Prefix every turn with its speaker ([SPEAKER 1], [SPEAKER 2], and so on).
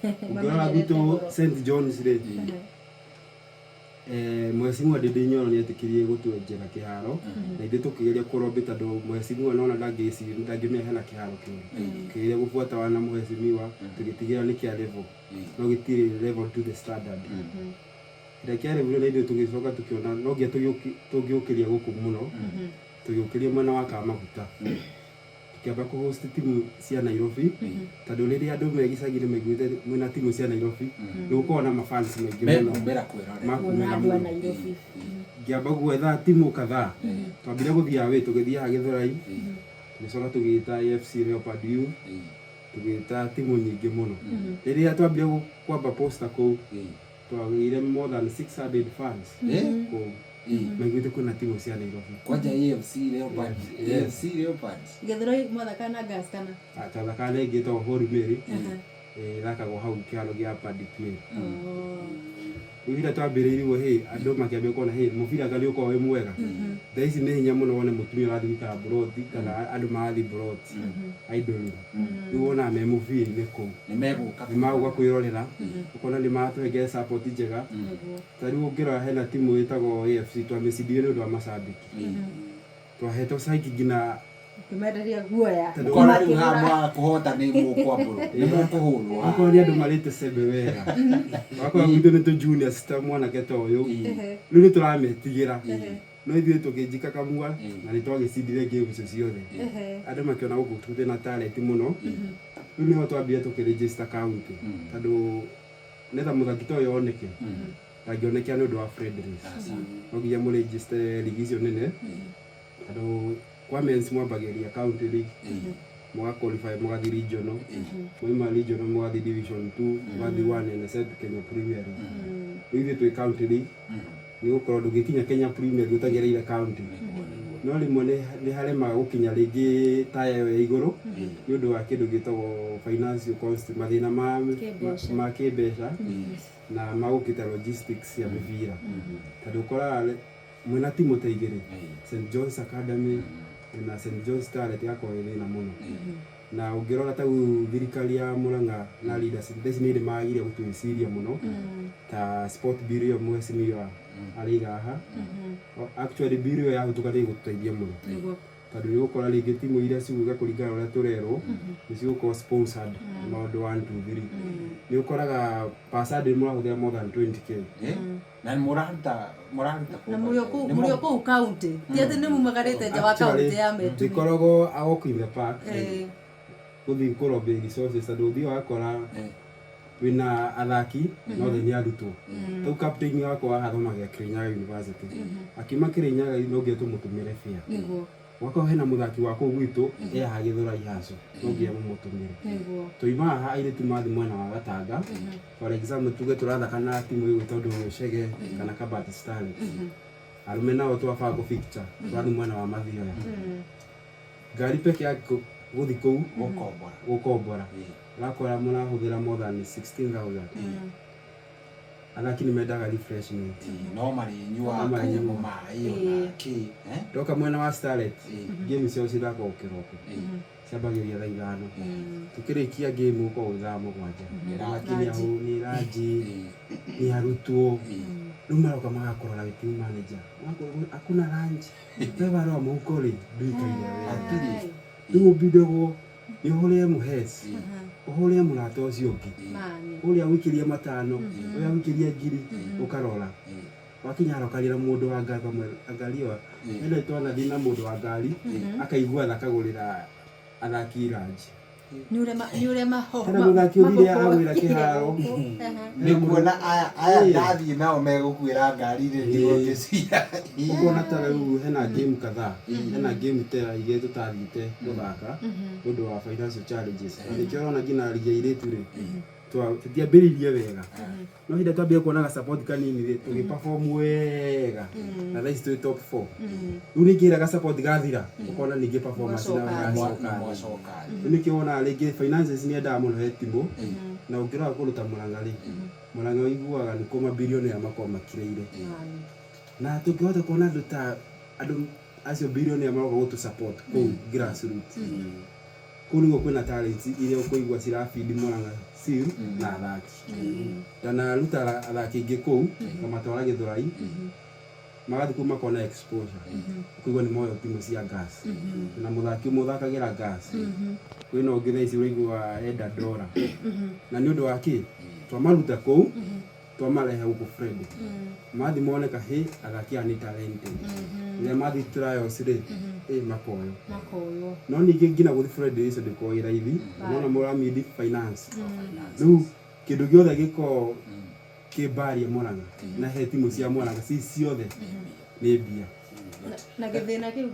[SPEAKER 1] Ngora guto St John's re mwesimu Ndindinyo ni etikirie gutwenjera kiharo na ithe tukigeria kurombita ndo mwesimu nona ndangimehera kiharo kiria gubuata wana mwesimiwa tugitigira ni kia level no gitiri level to the standard ira kia level ni tugicoka tukiona no gia tugiukiria guku muno tugiukiria mwena wa Kamaguta tukiamba ku host timu cia Nairobi tondu riria andu megicagire meiguite mwena timu cia Nairobi ni gukorwo na mafans maingi muno makumera Nairobi ngiamba gwetha timu kadhaa twambire guthia we tugithia Githurai tugicoka tugita AFC Leopard U tugita timu nyingi muno riria twambire kwamba poster ku twagire more than 600 fans maiguite kuna timu cia Nairobi
[SPEAKER 2] kwanja AFC Leopard
[SPEAKER 3] Githurai mwathakana gas kana
[SPEAKER 1] atathakana ingitwo Holy Mary thakagwo hau kiaro gia Padipie Wira twambiriirwo andu makiambia kuona mubira gari uko we mwega thaici ni hinya muno wone mutumia rathika broti kana andu maathi broti idol ni wona me mubira ni ku ni maguka kwirorera ukona ni matwege support njega tari ungira hena timu itagwo AFC twamicidio ni undu wa macambiki twahetwo saiki ngina
[SPEAKER 3] tumenderia guoya
[SPEAKER 2] ukona ni hamwa kuhota ni mukwamburu ni mukuhurwa
[SPEAKER 1] ukona ni andu marite sembe wega wakwa gutu ni tu junior star mwana keto uyu ni turametigira no ithuĩ tũkĩnjika kamua na nĩ twagĩcindire game icio ciothe andũ makiona gũkũ tũrĩ na talent mũno rĩu nĩho twambire tũkĩregister county tondũ nĩgetha mũthaki ta ũyũ oneke ndangĩonekea nĩ ũndũ wa friendlies no nginya mũregister ligi icio nene tondũ kwa men's mwambagĩria county league mũgaqualify mũgathi regional mwaima regional mũgathi division 2 mũgathi 1 NSL Kenya Premier League ithuĩ twĩ county league ni gukorwo ndugikinya Kenya Premier gutagereire county no rimwe ni harema gukinya ringi tayo ya iguru ni undu wa kindu gitagwo financial cost mathina ma kibesha na magukita logistics ya mivira tondu ukora mwena timu taigiri St John's Academy na St John's Talent yako ina muno na ungirora ta thirikari ya Murang'a na leaders these ni magire gutuiciria muno ta sport bureau mwesimiwa arigaha actually bureau ya gutukari guteithia muno tondu ni gukora ringi timu iria ciuga kuringana uria turerwo ni cigukorwo sponsored maundu 1 2 3 ni ukoraga passade murahuthira more than 20k
[SPEAKER 2] na muranta
[SPEAKER 3] na murio ku county tiate ni mumagarite nja wa county ya metu
[SPEAKER 1] dikorogo awoko in the park guthi kurobe resources tondu thio wakora wina athaki no the ni arutwo tau captain wakwa hathomagia Kirinyaga University akima Kirinyaga no ngia tumutumire fia wako hena muthaki wako gwitu ha Githurai haco no ngia mumutumire toima ha ile timathi mwena wa Gatanga for example tuge turathakana timu igu tondu Shege kana Kabati Stars arume nao twabanga picture twathi mwena wa Mathioya ngari peke yako guthi kou gukombora rakora murahuthira more than 16,000 athaki ni mendaga refreshment
[SPEAKER 2] no mari nyua kanyamo mai ki
[SPEAKER 1] doka mwena wa Starlet game cio cithako kiroko ciambagiria thaa ithano tukirikia game uko thaa mũgwanja lakini aho ni raji ni arutwo rĩu maroka magakorora with team manager hakuna lunch beba ro mũhuko ri ndikaire atiri rĩu bidego ihurie muhesi uhurie murata ucio ungi uria wikirie matano uria wikirie ngiri ukarora wakinya rokarira mundu wa ngatho angaliwa ende twana thina mundu wa ngari akaigua thakagurira athaki ranji
[SPEAKER 3] ni urema ho
[SPEAKER 1] kana muthaki uthire agwira kiharo
[SPEAKER 2] ni kuona aya ndathi nao megukwira ngari ri ndigociria
[SPEAKER 1] ukona ta riu hena game kadhaa hena game te ige tutathite guthaka ndu wa financial challenges nikiona ngina liga iritu ri tutiambiririe wega no hinda twambia kuonaga support kanini ri tugiperform wega na thaa ici top 4 riu nikiraga support gathira ukona ningi performance na
[SPEAKER 2] mwacoka
[SPEAKER 1] nikiona ringi finances ni endaga muno he timu na ungirora kuruta Murang'a ri Murang'a wiguaga ni kuma bilioni ya makoma makireire na tukihota kuona andu acio bilioni ya makoma gutu support ku grassroots kũu nĩguo kwĩna talents iria ũkũigua cirafeed Murang'a Seal na athaki ndanaruta athaki aingĩ kũu kamatwara Gĩthũrai magathi kũu makona exposure kũigua nĩ moyo timu cia gas na mũthaki ũmwe ũthakagĩra gas kwĩna ũngĩ thaa ici ũraigua enda Dora na nĩ ũndũ wa kĩ twamaruta kũu twamarehe gũkũ Fred mathi moneka athaki aya nĩ talented rĩrĩa mathi trials rĩ makoyo no ningĩ nginya gũthi Fred icio ndĩkoragwo ĩ raithi nona mũramidi finance rĩu kĩndũ gĩothe gĩkoragwo kĩbaria Murang'a na he timu cia Murang'a ciothe nĩ mbia
[SPEAKER 3] na gĩthĩna kĩu